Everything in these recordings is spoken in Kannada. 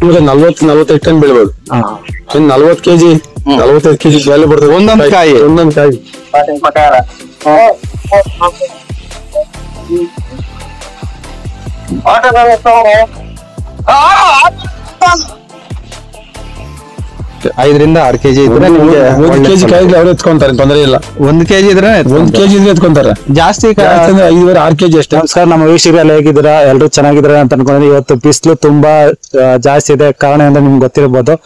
40-45 ಟನ್ ಬೆಳಿಬಹುದು. 40 ಕೆಜಿ 45 ಕೆಜಿ ಮೇಲೆ ಬರ್ತದೆ ಒಂದೊಂದು ಕಾಯಿ. ಐದರಿಂದ 6 ಕೆಜಿ ಇದ್ರೆ ನಿಮ್ಗೆ 1 ಕೆಜಿ ಕಾಯಿಗೆ ಅವ್ರು ಎತ್ಕೊಂತಾರೆ, ತೊಂದರೆ ಇಲ್ಲ. 1 ಕೆಜಿ ಇದ್ರೆ 1 ಕೆಜಿ ಇದ್ರೆ ಎತ್ಕೊಂತಾರೆ. ಜಾಸ್ತಿ 5-6 ಕೆಜಿ ಅಷ್ಟೇ. ನಮಸ್ಕಾರ, ನಮ್ಮ ವೀಕ್ಷಕರೆಲ್ಲ ಹೇಗಿದ್ದೀರಾ? ಎಲ್ಲರೂ ಚೆನ್ನಾಗಿದ್ದೀರಾ ಅಂತ ಅನ್ಕೊಂಡ್ರೆ ಇವತ್ತು ಬಿಸಿಲು ತುಂಬಾ ಜಾಸ್ತಿ ಇದೆ. ಕಾರಣ ಅಂದ್ರೆ ನಿಮ್ಗೆ ಗೊತ್ತಿರ್ಬೋದು,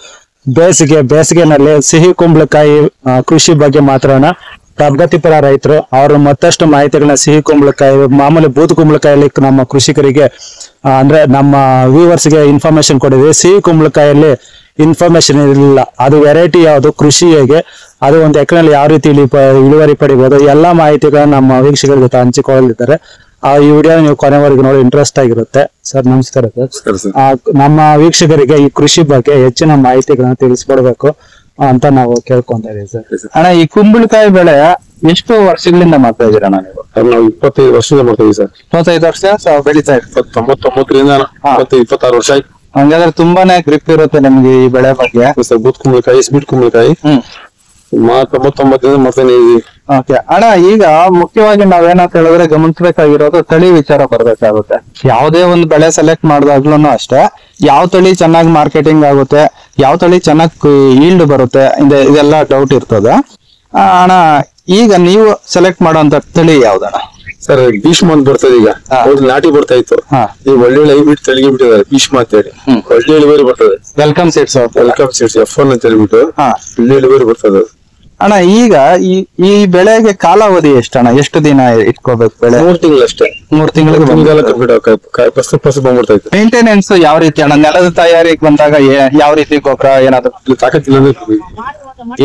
ಬೇಸಿಗೆನಲ್ಲಿ ಸಿಹಿ ಕುಂಬಳಕಾಯಿ ಕೃಷಿ ಬಗ್ಗೆ ಮಾತಾಡೋಣ. ಪ್ರಗತಿಪರ ರೈತರು ಅವರು ಮತ್ತಷ್ಟು ಮಾಹಿತಿಗಳನ್ನ ಸಿಹಿ ಕುಂಬಳಕಾಯಿ, ಮಾಮೂಲಿ ಬೂದು ಕುಂಬಳಕಾಯಲ್ಲಿ ನಮ್ಮ ಕೃಷಿಕರಿಗೆ ಅಂದ್ರೆ ನಮ್ಮ ವ್ಯೂವರ್ಸ್ಗೆ ಇನ್ಫಾರ್ಮೇಶನ್ ಕೊಟ್ಟಿದ್ವಿ. ಸಿಹಿ ಕುಂಬಳಕಾಯಲ್ಲಿ ಇನ್ಫಾರ್ಮೇಶನ್ ಇಲ್ಲ, ಅದು ವೆರೈಟಿ ಯಾವುದು, ಕೃಷಿ ಹೇಗೆ, ಅದು ಒಂದು ಎಕರೆನಲ್ಲಿ ಯಾವ ರೀತಿ ಇಳುವರಿ ಪಡಿಬಹುದು, ಎಲ್ಲಾ ಮಾಹಿತಿಗಳನ್ನ ನಮ್ಮ ವೀಕ್ಷಕರ ಜೊತೆ ಹಂಚಿಕೊಳ್ಳಲಿದ್ದಾರೆ. ಈ ವಿಡಿಯೋ ನೀವು ಕೊನೆವರೆಗೂ ನೋಡಿ, ಇಂಟ್ರೆಸ್ಟ್ ಆಗಿರುತ್ತೆ. ಸರ್ ನಮಸ್ಕಾರ ಸರ್. ನಮ್ಮ ವೀಕ್ಷಕರಿಗೆ ಈ ಕೃಷಿ ಬಗ್ಗೆ ಹೆಚ್ಚಿನ ಮಾಹಿತಿಗಳನ್ನ ತಿಳಿಸ್ಕೊಡ್ಬೇಕು ಅಂತ ನಾವು ಕೇಳ್ಕೊಂತ ಇದೀವಿ ಸರ್. ಅಣ್ಣ, ಈ ಕುಂಬಳಕಾಯಿ ಬೆಳೆ ಎಷ್ಟು ವರ್ಷಗಳಿಂದ ಮಾಡ್ತಾ ಇದೀರ ಅಣ್ಣ ನೀವು? ನಾವು 25 ವರ್ಷದಿಂದ ಮಾಡ್ತಾ ಇದೀವಿ ಸರ್. 25 ವರ್ಷ ಬೆಳೀತಾ ಇದ್ದೀವಿ. 99ರಿಂದ 26 ವರ್ಷ ಆಯ್ತು. ಹಂಗಾದ್ರೆ ತುಂಬಾನೇ ಗ್ರಿಪ್ ಇರುತ್ತೆ ನಿಮ್ಗೆ ಈ ಬೆಳೆ ಬಗ್ಗೆ. ಬೂತ್ ಕುಂಬಳಕಾಯಿ, ಸ್ವೀಟ್ ಕುಂಬಳಕಾಯಿ 99ರಿಂದ ಮಾಡ್ತಾನೆ ಇದೀವಿ. ಓಕೆ ಅಣ್ಣ, ಈಗ ಮುಖ್ಯವಾಗಿ ನಾವೇನಂತ ಹೇಳಿದ್ರೆ ಗಮನಿಸಬೇಕಾಗಿರೋದು ತಳಿ ವಿಚಾರ ಬರ್ಬೇಕಾಗುತ್ತೆ. ಯಾವುದೇ ಒಂದು ಬೆಳೆ ಸೆಲೆಕ್ಟ್ ಮಾಡಿದಾಗ್ಲೂ ಅಷ್ಟೇ, ಯಾವ ತಳಿ ಚೆನ್ನಾಗಿ ಮಾರ್ಕೆಟಿಂಗ್ ಆಗುತ್ತೆ, ಯಾವ ತಳಿ ಚೆನ್ನಾಗಿ ಈಲ್ಡ್ ಬರುತ್ತೆ, ಇದೆಲ್ಲ ಡೌಟ್ ಇರ್ತದೆ ಅಣ್ಣ. ಈಗ ನೀವು ಸೆಲೆಕ್ಟ್ ಮಾಡೋಂತ ತಳಿ ಯಾವ್ದಣ್ಣ? ಸರ್ ಭೀಷ್ಮ ಅಂತ ಬರ್ತದೆ. ಈಗ ನಾಟಿ ಬರ್ತಾ ಇತ್ತು, ಈ ಒಳ್ಳೆ ಹೈಬ್ರಿಡ್ ತಳಿಗೆ ಬಿಟ್ಟಿದ್ದಾರೆ ಭೀಷ್ಮ ಅಂತ ಹೇಳಿ. ಒಳ್ಳೆ ಇಳುವರಿ ಬರ್ತದೆ. ವೆಲ್ಕಮ್ ಸೀಡ್ಸ್ F1 ಅಂತ ಹೇಳ್ಬಿಟ್ಟು ಒಳ್ಳೆ ಇಳುವರಿ ಬರ್ತದೆ ಅಣ್ಣ. ಈಗ ಈ ಬೆಳೆಗೆ ಕಾಲಾವಧಿ ಎಷ್ಟಣ್ಣ? ಎಷ್ಟು ದಿನ ಇಟ್ಕೋಬೇಕು ಬೆಳೆ? 3 ತಿಂಗಳು ಅಷ್ಟೇ. 3 ತಿಂಗಳಿಗೆ ಫಸ್ಟ್ ಬಂದ್ಬಿಡ್ತಾ ಇತ್ತು. ಮೇಂಟೆನೆನ್ಸ್ ಯಾವ ರೀತಿ ಅಣ್ಣ? ನೆಲದ ತಯಾರಿಗೆ ಬಂದಾಗ ಯಾವ ರೀತಿ ಗೊಬ್ಬರ ಏನಾದ್ರು ತಾಕತ್ತಿಲ್ಲ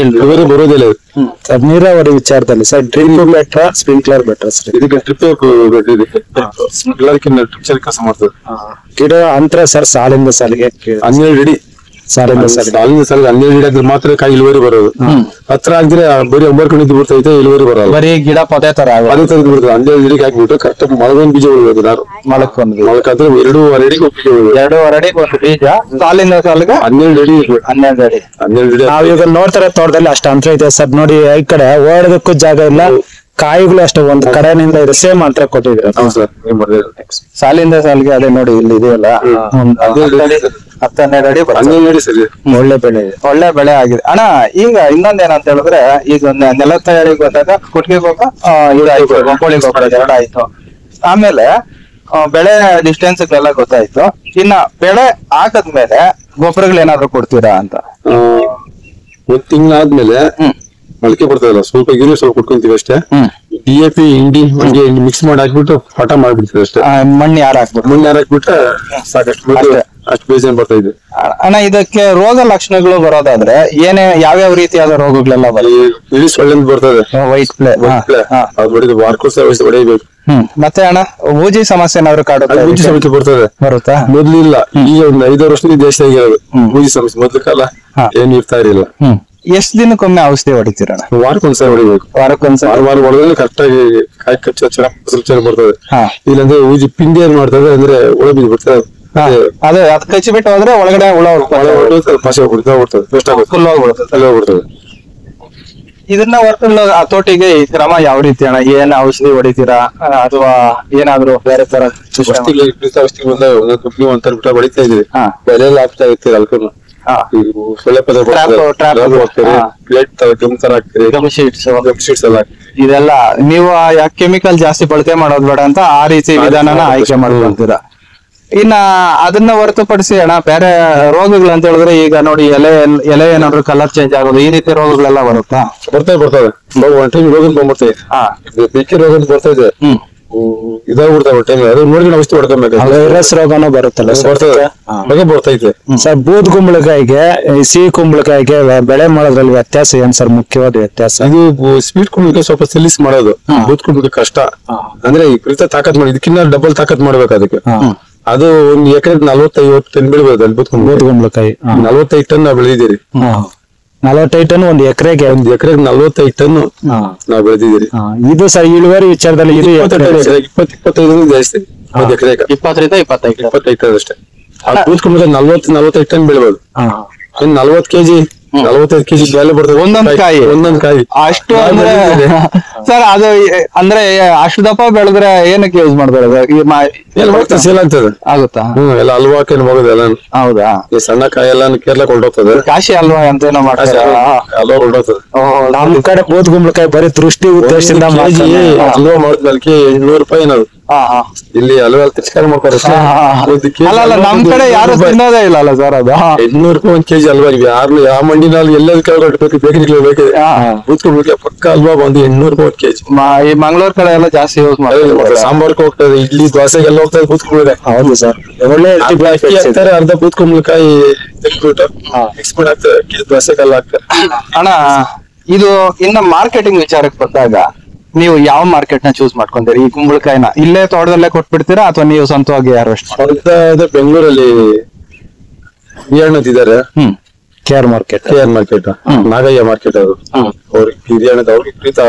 ಇಳುವರಿ ಬರೋದಿಲ್ಲ. ನೀರಾವರಿ ವಿಚಾರದಲ್ಲಿ ಸರ್ ಡ್ರಿಪ್ ಬೆಟ್ರ ಸ್ಪ್ರಿಂಕ್ಲರ್ ಬೆಟ್ರ ಸರ್? ಇದಕ್ಕೆ ಡ್ರಿಪ್ ಸ್ಪ್ರಿಂಕ್ಲರ್ ಕೆಲಸ ಮಾಡ್ತದೆ. ಗಿಡ ಅಂತರ ಸರ್ ಸಾಲಿಂದ ಸಾಲಿಗೆ 12 ಅಡಿ, ಸಾಲಿಂದ ಸಾಲಿಗೆ 12 ಅಡಿ ಆದ್ರೆ ಮಾತ್ರ ಕಾಯಿ ಇಳುವರಿ ಬರೋದು. ಹತ್ರ ಆಗಿದ್ರೆ ಬರೀ 9 ಕಡೆ ಬರ್ತೈತೆ, ಇಳುವರಿ ಬರೋದು. ಬರೀ ಗಿಡ ಪದೇ ತರ ಅದೇ ತರ ಬಿಡ್ತದೆ. 12 ಅಡಿಗೆ ಹಾಕ್ಬಿಟ್ಟು ಕರೆಕ್ಟ್ ಮೊಳಗೊಂದು ಬೀಜ ಉಳ್ಬೇಕು. ಮೊಳಕಾದ್ರೆ 2.5 ಅಡಿಗೆ ಬೀಜ ಉಳ್ಬೇಕು. 2.5 ಅಡಿಗೆ ಒಂದು ಬೀಜ. ಸಾಲಿಂದ ಸಾಲಿಗೆ 12 ಅಡಿ. 12 ಅಡಿ. ನಾವೀಗ ನೋಡ್ತಾರೆ ತೋಟದಲ್ಲಿ ಅಷ್ಟು ಅಂತರ ಇದೆ ಸರ್. ನೋಡಿ, ಈ ಕಡೆ ಓಡೋದಕ್ಕೂ ಜಾಗ ಇಲ್ಲ, ಕಾಯಿಗಳು ಅಷ್ಟೇ ಒಂದು ಕಡೆನಿಂದ ಇದೆ, ಸೇಮ್ ಅಂತರ ಕೊಟ್ಟಿದ್ರೆ ಸಾಲಿಂದ ಸಾಲಿಗೆ. ಅದೇ ನೋಡಿ ಇಲ್ಲಿ ಇದೆಯಲ್ಲ, 10-12 ಅಡಿ. 12 ಅಡಿ ಸರಿ. ಒಳ್ಳೆ ಬೆಳೆ ಇದೆ, ಒಳ್ಳೆ ಬೆಳೆ ಆಗಿದೆ ಅಣ್ಣ. ಈಗ ಇನ್ನೊಂದೇನಂತ ಹೇಳಿದ್ರೆ, ಈಗ ನೆಲ ತಯಾರಿಗೆ ಬಂದಾಗ ಕೊಟ್ಟಿಗೆ ಗೊಬ್ಬರ ಇದಾಯ್ತು, ಕೋಳಿ ಗೊಬ್ಬರ 2 ಆಯ್ತು. ಆಮೇಲೆ ಬೆಳೆ ಡಿಸ್ಟೆನ್ಸ್ ಎಲ್ಲ ಗೊತ್ತಾಯ್ತು. ಇನ್ನ ಬೆಳೆ ಹಾಕದ್ಮೇಲೆ ಗೊಬ್ಬರಗಳೇನಾದ್ರು ಕೊಡ್ತೀರಾ ಅಂತ? 1 ತಿಂಗಳಾದ್ಮೇಲೆ ಮೊಳಕೆ ಬರ್ತದಲ್ಲ, ಸ್ವಲ್ಪ ಗಿರಿ ಸ್ವಲ್ಪ ಕೊಟ್ಕೊಂತೀವಿ ಅಷ್ಟೇ. DAP ಇಂಡಿ ಹಂಗೆ ಮಿಕ್ಸ್ ಮಾಡಿ ಹಾಕ್ಬಿಟ್ಟು ಪಟ ಮಾಡ್ಬಿಡ್ತೀವಿ ಅಷ್ಟೇ. ಮಣ್ಣು ಯಾರು ಹಾಕ್ಬಿಟ್ರೆ ಸಾಕಷ್ಟು ಅಷ್ಟು ಬೇಜಾನ್ ಬರ್ತಾ ಇದೆ ಅಣ್ಣ. ಇದಕ್ಕೆ ರೋಗ ಲಕ್ಷಣಗಳು ಬರೋದಾದ್ರೆ ಯಾವ್ಯಾವ ರೀತಿಯಾದ ರೋಗಗಳೆಲ್ಲ ಇಳಿ ಸೊಳ್ಳೆ ಬರ್ತದೆ. ವೈಟ್ ಪ್ಲೇ ವಾರಕ್ಕೋಸ್ಕರ ಹೊಡೆಯಬೇಕು. ಮತ್ತೆ ಅಣ್ಣ, ಊಜಿ ಸಮಸ್ಯೆ ಏನಾದ್ರು ಕಾಡುತ್ತೆ? ಊಜಿ ಸಮಸ್ಯೆ ಬರುತ್ತಾ? ಮೊದ್ಲು ಇಲ್ಲ, ಈಗ ಒಂದು 5 ವರ್ಷದಿಂದ ಜಾಸ್ತಿ ಆಗಿರೋದು ಊಜಿ ಸಮಸ್ಯೆ. ಮೊದ್ಲು ಕಾಲ ಏನು ಇರ್ತಾ ಇರಲಿಲ್ಲ. ಎಷ್ಟ್ ದಿನಕ್ಕೊಮ್ಮೆ ಔಷಧಿ ಹೊಡಿತೀರಣ್ಣ? ವಾರಕ್ಕೊಂದ್ಸಲ ಹೊಡಿಬೇಕು. ವಾರ ಹೊಡೆದ್ರೆ ಕರೆಕ್ಟ್ ಆಗಿ ಕಾಯಿ ಚೆನ್ನಾಗಿ ಬರ್ತದೆ. ಇಲ್ಲಾಂದ್ರೆ ಊಜಿ ಪಿಂಡಿ ಏನ್ ಮಾಡ್ತದೆ ಅಂದ್ರೆ ಒಳ ಬೀಜ ಬರ್ತದೆ. ಅದೇ ಅದ್ ಕಚ್ಚಿಬಿಟ್ಟು ಹೋದ್ರೆ ಒಳಗಡೆ ಹುಳ ಪಸೆ ಹೋಗ್ಬಿಡ್ತದೆ. ಇದನ್ನ ಹೊರತು ಹತೋಟಿಗೆ ಈ ಕ್ರಮ ಯಾವ ರೀತಿ ಅಣ್ಣ? ಏನ್ ಔಷಧಿ ಹೊಡಿತೀರಾ ಅಥವಾ ಏನಾದ್ರು ಬೇರೆ ತರ ಒಂದ್ ಹೊಡಿತಾ ಇದೀವಿ. ಬೆಲೆಲ್ಲ ಆಗ್ತಾ ಇರ್ತೀರಿ ಅಲ್ಕೊಂಡು ಸೊಳ್ಳೆ ಪದ ಇದೆಲ್ಲ ನೀವು ಕೆಮಿಕಲ್ ಜಾಸ್ತಿ ಬಳಕೆ ಮಾಡೋದ್ ಬೇಡ ಅಂತ ಆ ರೀತಿ ವಿಧಾನನ ಆಯ್ಕೆ ಮಾಡ್ಕೊಳ್ತೀರಾ. ಇನ್ನ ಅದನ್ನ ಹೊರತುಪಡಿಸಿ ಅಣ್ಣ, ಬೇರೆ ರೋಗಗಳು ಅಂತ ಹೇಳಿದ್ರೆ ಈಗ ನೋಡಿ, ಎಲೆ ಏನಾದ್ರು ಕಲರ್ ಚೇಂಜ್ ಆಗೋದು, ಈ ರೀತಿ ರೋಗಗಳೆಲ್ಲ ಬರುತ್ತಾ? ಬರ್ತದೆ ರೋಗ ಬಂದ್ಬರ್ತದೆ. ರೋಗ ಬರ್ತಾ ಇದೆ, ಇದಾಗ್ಬಿಡ್ತಾವೆ ಟೈಮ್. ಅದು ನೋಡಿ ಔಷಧಿ ಹೊಡ್ಕೊಬೇಕು. ವೈರಸ್ ರೋಗನೂ ಬರುತ್ತಲ್ಲ ಬರ್ತೈತೆ ಸರ್. ಬೂದ್ ಕುಂಬಳಕಾಯಿಗೆ ಸಿಹಿ ಕುಂಬಳಕಾಯಿಗೆ ಬೆಳೆ ಮಾಡೋದ್ರಲ್ಲಿ ವ್ಯತ್ಯಾಸ ಏನ್ ಸರ್? ಮುಖ್ಯವಾದ ವ್ಯತ್ಯಾಸ ಇದು ಸ್ವೀಟ್ ಕುಂಬಳಕಾಯಿ ಸ್ವಲ್ಪ ಸಲೀಸ್ ಮಾಡೋದು, ಬೂದ್ ಕುಂಬಳಕಾಯಿ ಕಷ್ಟ. ಅಂದ್ರೆ ಈ ಪ್ರೀತ ತಾಕತ್ ಮಾಡಿ ಇದಕ್ಕಿಂತ ಡಬಲ್ ತಾಕತ್ ಮಾಡ್ಬೇಕು ಅದಕ್ಕೆ. ಅದು ಒಂದ್ ಎಕರೆಗೆ 40-50 ಟನ್ ಬೆಳಿಬೋದು. ಅಲ್ಲಿ ಬೂದ್ ಕುಂಬಳಕಾಯಿ 45 ಟನ್ ನಾವು ಬೆಳೆದಿದ್ದೀರಿ. 45 ಟನ್ ಒಂದ್ ಎಕರೆಗೆ 45 ಟನ್ ನಾವು ಬೆಳೆದಿದ್ದೀರಿ. ಇದು ಸರ್ ಇಳುವರಿ ವಿಚಾರದಲ್ಲಿ ಇದು 20-25 ಜಾಸ್ತಿ. 1 ಎಕರೆಗೆ 20-25 25 ಅಷ್ಟೇ. ಅದು ಬೂತ್ ಕುಂಬಳಕಾಯಿ 40-45 ಟನ್ ಬೆಳಿಬೋದು. ಇನ್ 40 ಕೆಜಿ 45 ಕೆಜಿ ಬೆಲೆ ಬರ್ತದೆ ಒಂದೊಂದ್ ಕಾಯಿ ಅಷ್ಟು ಅಂದ್ರೆ ಸರ್ ಅದು ಅಂದ್ರೆ ಅಷ್ಟು ದಪ್ಪ ಬೆಳೆದ್ರೆ ಏನಕ್ಕೆ ಯೂಸ್ ಮಾಡ್ತಾರೆ ಸೇಲ್ ಆಗ್ತದೆ ಆಗುತ್ತಾ ಎಲ್ಲ ಹಲ್ವಾಕ್ಕೆ ಹೋಗೋದು ಎಲ್ಲ. ಹೌದಾ ಈ ಸಣ್ಣ ಕಾಯಿ ಎಲ್ಲ ಕೇರಳ ಕೊಂಡೋಗ್ತದೆ. ಕಾಶಿ ಹಲ್ವಾ ಅಂತ ಏನೋ ಮಾಡ್ತಾರೆ ಹಲ್ವಾ ಕೊಂಡೋಗ್ತದೆ. ನಮ್ ಕಡೆ ಬೂದ್ ಕುಂಬಳಕಾಯಿ ಬರೀ ದೃಷ್ಟಿ ಉದ್ದೇಶದಿಂದ ಹಲ್ವಾ ಮಾಡಿದ್ಮೇಲೆ 800 ರೂಪಾಯಿ ಏನದು. ಇಲ್ಲಿ ಹಲ್ವಾ ತಿರಸ್ಕಾರ ಮಾಡ್ತಾರೆ. ಅಲ್ಲ ನಮ್ ಕಡೆ ಯಾರು ತಿನ್ನೋದೇ ಇಲ್ಲ ಅಲ್ಲ ಸರ್ ಅದು. 800 ರೂಪಾಯಿ 1 ಕೆಜಿ ಹಲ್ವಾ. ಯಾವ ಮಂಡಿನಲ್ಲಿ ಎಲ್ಲೆಲ್ಲಿ ಕೆಳಗಡೆ ಬೇಕರಿ ಬೇಕಿದೆ ಬೂತ್ ಕುಂಬಳಕಾಯಿ ಪಕ್ಕ ಹಲ್ವಾ ಬಂದು 800 ರೂಪಾಯಿ 1 ಕೆಜಿ. ಈ ಮಂಗಳೂರು ಕಡೆ ಎಲ್ಲ ಜಾಸ್ತಿ ಯೂಸ್ ಮಾಡ್ತಾರೆ. ಸಾಂಬಾರ್ಗೆ ಹೋಗ್ತದೆ, ಇಡ್ಲಿ ದೋಸೆಗೆಲ್ಲ ಹೋಗ್ತದೆ ಬೂತ್ ಕುಂಬಳಕಾಯಿ. ಹೌದು ಸರ್, ಒಳ್ಳೆ ಹಾಕ್ತಾರೆ. ಅರ್ಧ ಬೂತ್ ಕುಂಬಳಕಾಯಿ ತೆಗೆದ್ಬಿಟ್ಟು ಎಕ್ಸ್ಪೋರ್ಟ್ ಆಗ್ತದೆ, ದೋಸೆಗೆಲ್ಲ ಆಗ್ತದೆ. ಅಣ್ಣ ಇದು ಇನ್ನ ಮಾರ್ಕೆಟಿಂಗ್ ವಿಚಾರಕ್ಕೆ ಬಂದಾಗ ನೀವು ಯಾವ ಮಾರ್ಕೆಟ್ ನ ಚೂಸ್ ಮಾಡ್ಕೊಂತೀರಿ? ಈ ಕುಂಬಳಕಾಯಿನ ಇಲ್ಲೇ ತೋಟದಲ್ಲೇ ಕೊಟ್ಬಿಡ್ತೀರಾ ಅಥವಾ ನೀವು ಸ್ವಂತವಾಗಿ ಹಾರ್ವೆಸ್ಟ್ ಬೆಂಗಳೂರಲ್ಲಿ ಹಿರಿಯಾಣದಿದ್ದಾರೆ, KR ಮಾರ್ಕೆಟ್, ನಾಗಯ್ಯ ಮಾರ್ಕೆಟ್. ಅದು ಅವ್ರಿಗೆ ಹಿರಿಯಾಣದ ಅವ್ರಿಗೆ ಪ್ರೀತ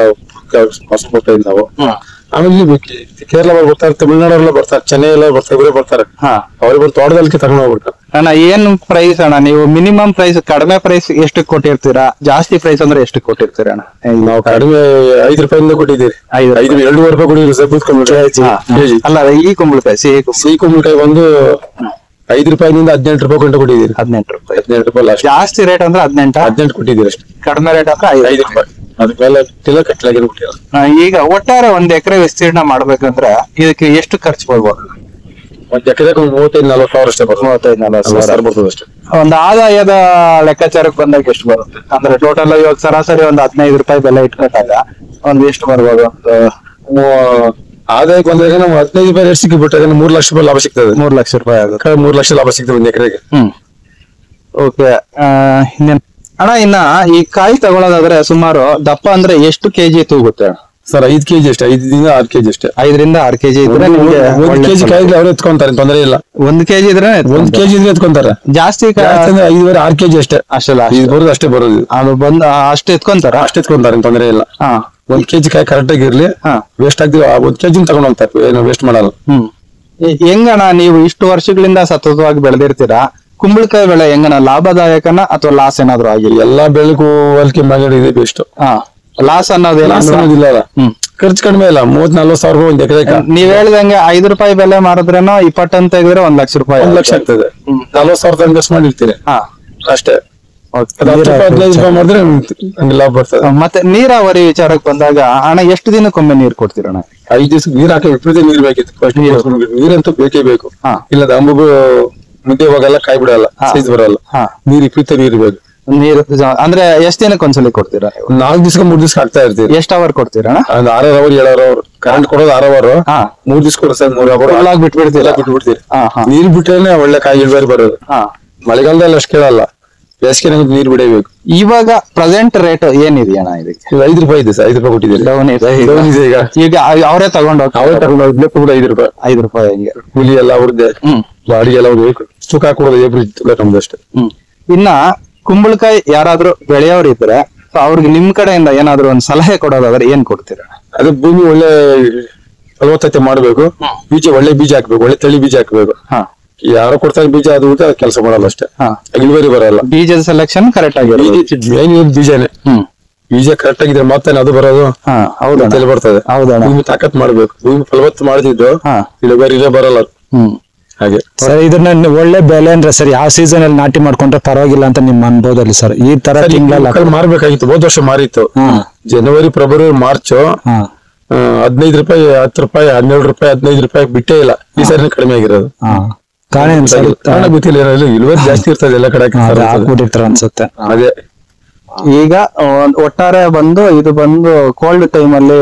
ಹೊಸಕೋಟೆಯಿಂದ ನಾವು. ಆಮೇಲೆ ಕೇರಳ ಬರ್ತಾರೆ, ತಮಿಳ್ನಾಡೆಲ್ಲ ಬರ್ತಾರೆ, ಚೆನ್ನೈ ಎಲ್ಲ ಬರ್ತಾರೆ, ಇವರೇ ಬರ್ತಾರೆ. ಅವ್ರಿಗೆ ಬಂದು ತೋಟದಲ್ಲಿ ತಗೊಂಡು ಹೋಗ್ಬಿಡ್ತಾರೆ. ಅಣ್ಣ ಏನ್ ಪ್ರೈಸ್ ಅಣ್ಣ ನೀವು ಮಿನಿಮಮ್ ಪ್ರೈಸ್ ಕಡಿಮೆ ಪ್ರೈಸ್ ಎಷ್ಟು ಕೊಟ್ಟಿರ್ತೀರಾ? ಜಾಸ್ತಿ ಪ್ರೈಸ್ ಅಂದ್ರೆ ಎಷ್ಟು ಕೊಟ್ಟಿರ್ತೀರಾ ಅಣ್ಣ? ನಾವು ಕಡಿಮೆ 5 ರೂಪಾಯಿಂದ ಕೊಟ್ಟಿದ್ದೀರಿ. 2.5 ರೂಪಾಯಿ ಕೊಟ್ಟಿದ್ದೀರಿ ಸರ್ ಬೂತ್ ಕುಂಬಳಕಾಯಿ. ಅಲ್ಲ ಈ ಕುಂಬಳಕಾಯಿ ಸಿಹಿ ಕುಂಬಳಕಾಯಿ ಒಂದು 5 ರೂಪಾಯಿನಿಂದ 18 ರೂಪಾಯಿ ಕೊಂಡು ಕೊಟ್ಟಿದ್ದೀರಿ. 18 ರೂಪಾಯಿ ಲಾಸ್ಟ್. ಜಾಸ್ತಿ ರೇಟ್ ಅಂದ್ರೆ 18 ಕೊಟ್ಟಿದ್ದೀರಿ ಅಷ್ಟೇ. ಕಡಿಮೆ ರೇಟ್ ಅಂದ್ರೆ 5 ರೂಪಾಯಿ. ಅದಕ್ಕೆಲ್ಲ ಟಿಲ್ಲ ಕಟ್ಲಾಗಿ ಕೊಟ್ಟಿಲ್ಲ. ಈಗ ಒಟ್ಟಾರೆ 1 ಎಕರೆ ವಿಸ್ತೀರ್ಣ ಮಾಡ್ಬೇಕಂದ್ರೆ ಇದಕ್ಕೆ ಎಷ್ಟು ಖರ್ಚು ಬರ್ಬೋದು? 1 ಎಕರೆಗೆ 35-40 ಸಾವಿರ ಅಷ್ಟೇ ಬರ್ತದೆ. 35-40 ಸಾವಿರ ಬರ್ತದೆ ಅಷ್ಟೇ. ಒಂದು ಆದಾಯದ ಲೆಕ್ಕಾಚಾರಕ್ಕೆ ಬಂದಾಗ ಎಷ್ಟು ಬರುತ್ತೆ ಅಂದ್ರೆ ಟೋಟಲ್ ಇವಾಗ ಸರಾಸರಿ ಒಂದು 15 ರೂಪಾಯಿ ಬೆಲೆ ಇಟ್ಕೊಂಡಾಗ ಒಂದು ಎಷ್ಟು ಬರ್ಬೋದು? ಆದಾಯಕ್ಕೆ ಬಂದಾಗ ನಾವು 15 ರೂಪಾಯಿ ರೇಟ್ ಸಿಕ್ಕಿಬಿಟ್ಟಾಗ 3 ಲಕ್ಷ ರೂಪಾಯಿ ಲಾಭ ಸಿಗ್ತದೆ. 3 ಲಕ್ಷ ರೂಪಾಯಿ ಆಗುತ್ತೆ. 3 ಲಕ್ಷ ಲಾಭ ಸಿಗ್ತದೆ 1 ಎಕರೆಗೆ. ಓಕೆ. ಅಣ್ಣ ಇನ್ನ ಈ ಕಾಯಿ ತಗೊಳ್ಳೋದಾದ್ರೆ ಸುಮಾರು ದಪ್ಪ ಅಂದ್ರೆ ಎಷ್ಟು ಕೆಜಿ ತೂಗುತ್ತೆ ಸರ್? 5 ಕೆಜಿ ಅಷ್ಟೇ, 5ರಿಂದ 6 ಕೆಜಿ ಅಷ್ಟೇ. 5ರಿಂದ 6 ಕೆಜಿ ಇದ್ರೆ ನಿಮ್ಗೆ 1 ಕೆಜಿ ಕಾಯಿದ್ರೆ ಅವ್ರು ಎತ್ಕೊಂತಾರೆ, ತೊಂದರೆ ಇಲ್ಲ. 1 ಕೆಜಿ ಇದ್ರೆ 1 ಕೆಜಿ ಇದ್ರೆ ಎತ್ಕೊಂತಾರೆ. ಜಾಸ್ತಿ 5-6 ಕೆಜಿ ಅಷ್ಟೇ. ಅಷ್ಟಲ್ಲ ಬರೋದು ಅಷ್ಟೇ ಬರೋದು. ಅದು ಬಂದು ಅಷ್ಟು ಎತ್ಕೊಂತಾರ? ಅಷ್ಟು ಎತ್ಕೊಂತಾರೆ, ತೊಂದರೆ ಇಲ್ಲ. 1 ಕೆಜಿ ಕಾಯಿ ಕರೆಕ್ಟ್ ಆಗಿರ್ಲಿ, ವೇಸ್ಟ್ ಆಗ್ತಿವಿ 1 ಕೆಜಿ ತಗೊಂಡ್ ಹೋಗ್ತಾರೆ, ಏನು ವೇಸ್ಟ್ ಮಾಡಲ್ಲ. ಹೆಂಗಣ್ಣ ನೀವು ಇಷ್ಟು ವರ್ಷಗಳಿಂದ ಸತತವಾಗಿ ಬೆಳೆದಿರ್ತೀರಾ, ಕುಂಬಳಕಾಯಿ ಬೆಳೆ ಹೆಂಗನ ಲಾಭದಾಯಕನ ಅಥವಾ ಲಾಸ್ ಏನಾದ್ರು ಆಗಿಲ್ಲ? ಎಲ್ಲಾ ಬೆಳೆಗೂ ಹೋಲಿಕೆ ಮಾಡಿದ್ರೆ ಬೆಸ್ಟ್. ಲಾಸ್ ಅನ್ನೋದಿಲ್ಲ, ಖರ್ಚು ಕಡಿಮೆ ಇಲ್ಲ. 30-40 ಸಾವಿರ ರೂಪಾಯಿ 1 ಎಕರೆಗೆ. ನೀವ್ ಹೇಳ್ದಂಗೆ 5 ರೂಪಾಯಿ ಬೆಲೆ ಮಾರಿದ್ರೇನೋ 20 ಅಂತ ತೆಗೆದ್ರೆ 1 ಲಕ್ಷ ರೂಪಾಯಿ. 1 ಲಕ್ಷ ಆಗ್ತದೆ. 40 ಸಾವಿರ ಇನ್ವೆಸ್ಟ್ ಮಾಡಿರ್ತೀರಿ ಅಷ್ಟೇ. 10 ರೂಪಾಯಿ 15 ರೂಪಾಯಿ ಮಾಡಿದ್ರೆ ಲಾಭ ಬರ್ತದೆ. ಮತ್ತೆ ನೀರಾವರಿ ವಿಚಾರಕ್ಕೆ ಬಂದಾಗ ಅಣ್ಣ ಎಷ್ಟು ದಿನಕ್ಕೊಮ್ಮೆ ನೀರ್ ಕೊಡ್ತೀರಣ್ಣ? 5 ದಿವಸಕ್ಕೆ ನೀರ್ ಹಾಕಿ ವಿಪರೀತ ನೀರ್ ಬೇಕಿತ್ತು. ಫಸ್ಟ್ ನೀರಂತೂ ಬೇಕೇ ಬೇಕು. ಇಲ್ಲ ಅಂಬು ಮುದ್ದೆ ಹೋಗಲ್ಲ, ಕಾಯಿ ಬಿಡಲ್ಲ, ಸೈಜ್ ಬರಲ್ಲ. ನೀರ್ ವಿಪರೀತ ನೀರ್ ಬೇಕು. ನೀರು ಅಂದ್ರೆ ಎಷ್ಟ್ ದಿನಕ್ಕೆ ಒಂದ್ಸಲಿ ಕೊಡ್ತೀರಾ? 4 ದಿವಸ 3 ದಿವಸ ಹಾಕ್ತಾ ಇರ್ತೀವಿ. ಎಷ್ಟ್ ಅವರ್ ಕೊಡ್ತೀರಾ? 6 ಅವರ್ 7 ಅವರ್ ಕರೆಂಟ್ ಕೊಡೋದು 6 ಅವರ್. 3 ದಿವಸ ಕೊಡ್ತಾರೆ, 3 ಅವರ್ ಬಿಟ್ಬಿಡ್ತೀರಿ. ನೀರ್ ಬಿಟ್ರೇನೆ ಒಳ್ಳೆ ಕಾಯಿ ಇಳುವರಿ ಬರೋದು. ಮಳೆಗಾಲದಲ್ಲಿ ಅಷ್ಟು ಕೇಳಲ್ಲ, ಬೇಸಿಗೆ ನೀರ್ ಬಿಡಬೇಕು. ಇವಾಗ ಪ್ರೆಸೆಂಟ್ ರೇಟ್ ಏನಿದೆಯಣ್ಣ ಇದಕ್ಕೆ? 5 ರೂಪಾಯಿ ಇದೆ ಸರ್. 5 ರೂಪಾಯಿ ಕೊಟ್ಟಿದ್ದೀರಿ. ಡೌನ್ ಇದೆ ಈಗ ಅವರೇ ತಗೊಂಡೋಗಿ 5 ರೂಪಾಯಿ. 5 ರೂಪಾಯಿ ಹಂಗೆ ಕೂಲಿ ಎಲ್ಲ ಅವ್ರದ್ದೇ, ಬಾಡಿಗೆ ಎಲ್ಲ ಅವ್ರಿಗೆ ತೂಕ ಹಾಕೊಡೋದು ತೂಕ ನಮ್ದಷ್ಟೇ. ಇನ್ನ ಕುಂಬಳಕಾಯಿ ಯಾರಾದ್ರೂ ಬೆಳೆಯೋರು ಇದ್ರೆ ಅವ್ರಿಗೆ ನಿಮ್ ಕಡೆಯಿಂದ ಏನಾದ್ರು ಒಂದ್ ಸಲಹೆ ಕೊಡೋದಾದ್ರೆ ಏನ್ ಕೊಡ್ತೀರಾ? ಅದು ಭೂಮಿ ಒಳ್ಳೆ ಫಲವತ್ತತೆ ಮಾಡ್ಬೇಕು, ಬೀಜ ಒಳ್ಳೆ ಬೀಜ ಹಾಕ್ಬೇಕು, ಒಳ್ಳೆ ತಳಿ ಬೀಜ ಹಾಕ್ಬೇಕು. ಯಾರೋ ಕೊಡ್ತಾರೆ ಬೀಜ, ಅದು ಕೆಲಸ ಮಾಡಲ್ಲ ಅಷ್ಟೇ, ಇಳುವರಿ ಬರಲ್ಲ. ಬೀಜದ ಸೆಲೆಕ್ಷನ್ ಕರೆಕ್ಟ್ ಆಗಿ ಬೀಜನೇ ಬೀಜ ಕರೆಕ್ಟ್ ಆಗಿದ್ರೆ ಮಾತ್ರ ಅದು ಬರೋದು. ಬರ್ತದೆ. ಭೂಮಿ ತಾಕತ್ ಮಾಡ್ಬೇಕು, ಭೂಮಿ ಫಲವತ್ತು ಮಾಡ್ತಿದ್ದು ಇಳುವರಿನೇ ಬರಲ್ಲ. ಹಾಗೆ ಸರ್, ಇದನ್ನ ಒಳ್ಳೆ ಬೆಲೆ ಅಂದ್ರೆ ಸರ್ ಯಾವ ಸೀಸನ್ ಅಲ್ಲಿ ನಾಟಿ ಮಾಡ್ಕೊಂಡ್ರೆ ಪರವಾಗಿಲ್ಲ ಅಂತ ನಿಮ್ ಅನ್ಬೋದಲ್ಲಿ ಸರ್? ಈ ತರ ತಿಂಗಳಲ್ಲಿ ಮಾರ್ಬೇಕಾಗಿತ್ತು, ಹೋದ ವರ್ಷ ಮಾರಿತ್ತು. ಜನವರಿ, ಫೆಬ್ರವರಿ, ಮಾರ್ಚ್ 15 ರೂಪಾಯಿ, 10 ರೂಪಾಯಿ, 12 ರೂಪಾಯಿ, 15 ರೂಪಾಯಿ ಬಿಟ್ಟೇ ಇಲ್ಲ. ಈ ಸರಿ ಕಡಿಮೆ ಆಗಿರೋದು. ಕಾರಣ ಗೊತ್ತಿಲ್ಲ, ಇಳುವರಿ ಜಾಸ್ತಿ ಇರ್ತದೆ ಎಲ್ಲ ಕಡೆ ಹಾಕ್ಬಿಟ್ಟಿರ್ತಾರ ಅನ್ಸುತ್ತೆ. ಅದೇ ಈಗ ಒಟ್ಟಾರೆ ಇದು ಬಂದು ಕೋಲ್ಡ್ ಟೈಮ್ ಅಲ್ಲಿ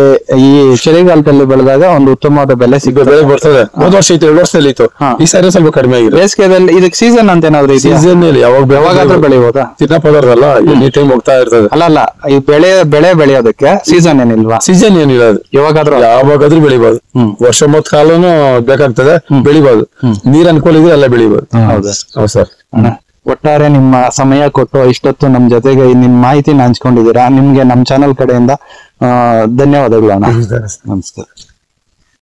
ಈ ಚಳಿಗಾಲದಲ್ಲಿ ಬೆಳೆದಾಗ ಒಂದು ಉತ್ತಮವಾದ ಬೆಲೆ ಬೆಳೆ ಬರ್ತದೆ. ಹೋದ ವರ್ಷ ಇತ್ತು, 2 ವರ್ಷದಲ್ಲಿ ಇತ್ತು. ಈ ಸಾರಿ ಸ್ವಲ್ಪ ಕಡಿಮೆ ಆಗಿದೆ. ಬೇಸಿಗೆದಲ್ಲಿ ಇದಕ್ಕೆ ಸೀಸನ್ ಅಂತ ಏನಾದ್ರು ಸೀಸನ್ ಯಾವಾಗಾದ್ರೂ ಬೆಳೆಯೋದಾ? ತಿನ್ನ ಪದಾರ್ಥ ಅಲ್ಲ, ಎನಿ ಟೈಮ್ ಹೋಗ್ತಾ ಇರ್ತದೆ. ಅಲ್ಲ ಈ ಬೆಳೆ ಬೆಳೆಯೋದಕ್ಕೆ ಸೀಸನ್ ಏನಿಲ್ವಾ? ಸೀಸನ್ ಏನಿಲ್ಲ, ಅದು ಯಾವಾಗಾದ್ರೂ ಬೆಳಿಬಹುದು. ವರ್ಷ ಮೊತ್ತ ಕಾಲನು ಬೇಕಾಗ್ತದೆ, ಬೆಳಿಬಹುದು. ನೀರ್ ಅನುಕೂಲ ಇದ್ರೆ ಎಲ್ಲ ಬೆಳಿಬಹುದು. ಹೌದಾ? ಹೌದು ಸರ್. ಒಟ್ಟಾರೆ ನಿಮ್ಮ ಸಮಯ ಕೊಟ್ಟು ಇಷ್ಟೊತ್ತು ನಮ್ ಜೊತೆಗೆ ನಿಮ್ ಮಾಹಿತಿನ ಹಂಚ್ಕೊಂಡಿದ್ದೀರಾ. ನಿಮ್ಗೆ ನಮ್ ಚಾನೆಲ್ ಕಡೆಯಿಂದ ಧನ್ಯವಾದಗಳು ಅಣ್ಣ. ನಮಸ್ಕಾರ.